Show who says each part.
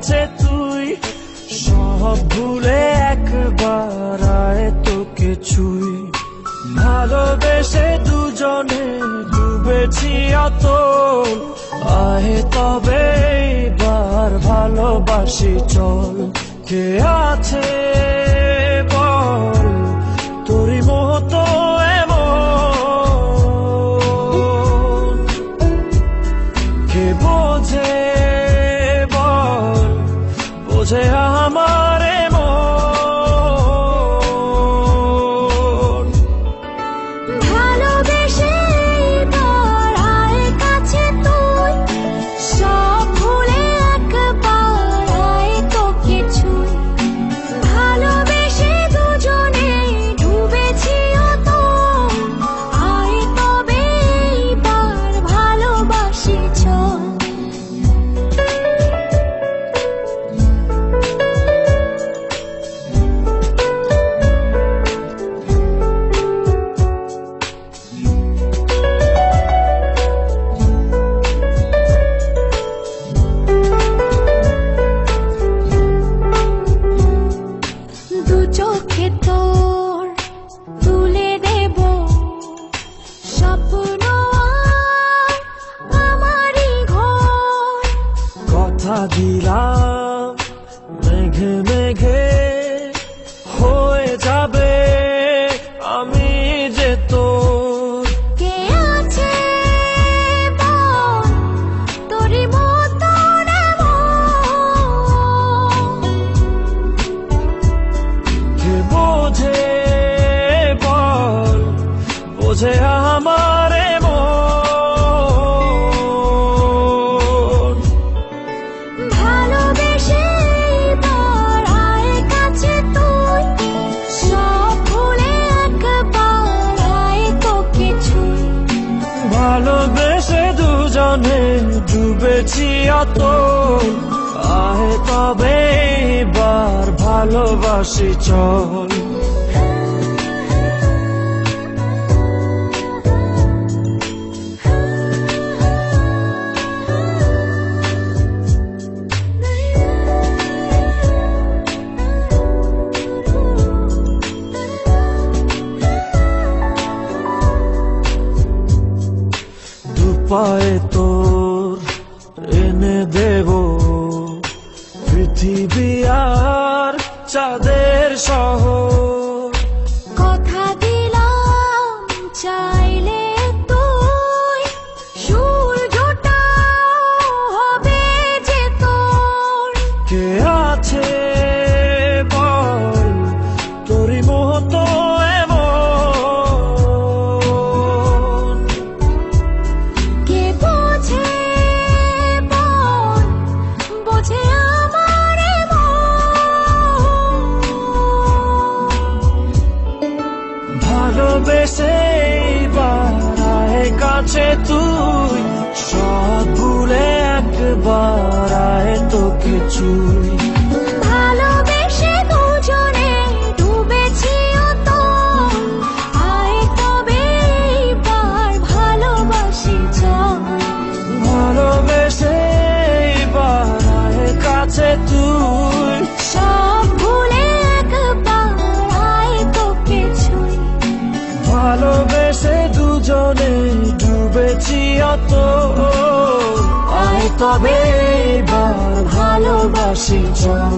Speaker 1: কাছে তুই, সব ভুলে একবার আয় তোকে ছুঁই। ভালোবেসে দুজনে ডুবেছি অতল, আয় তবে এবার ভালোবাসি চল। কে আছে বল তোরই মতো এমন, কে বোঝে বল, বোঝে আমার মন।
Speaker 2: ভালোবেসে এবার আয় কাছে তুই, সব ভুলে একবার আয় তোকে ছুঁই। ভালোবেসে দুজনে ডুবেছি অতল, আয় তবে এবার ভালোবাসি চল। দু চোখে তোর তুলে দেব স্বপ্ন আর আমারই ঘর।
Speaker 1: কথা দিলাম মেঘে মেঘে হয়ে যাবে আমি যে তোর।
Speaker 2: কে আছে বল তোরই মতো
Speaker 1: কে বোঝে বল, বোঝে আমার মন।
Speaker 2: ভালোবেসে এবার আয় কাছে তুই, সব ভুলে একবার আয় তোকে ছুঁই।
Speaker 1: ভালোবেসে দুজনে ডুবেছি অতল, আয় তবে এবার ভালোবাসি চল। দুপায়ে তোর এনে দেব পৃথিবী আর চাঁদের শহর।
Speaker 2: কথা দিলাম চাইলে তুই সূর্যটা হবে যে তোর।
Speaker 1: কে আছে বল তোরই মতো এমন,
Speaker 2: কে বোঝে বল, বোঝে আমার মন।
Speaker 1: ভালোবেসে এবার আয় কাছে তুই, সব ভুলে একবার আয় তোকে ছুঁই।
Speaker 2: ভালোবেসে দুজনে ডুবেছি অতল, আয় তবে এবার ভালোবাসি চল।
Speaker 1: ভালোবেসে এবার আয় কাছে তুই,
Speaker 2: সব ভুলে একবার আয় তোকে ছুঁই।
Speaker 1: ভালোবেসে দুজনে ডুবেছি অতল, আয় তবে এবার ভালোবাসি চল।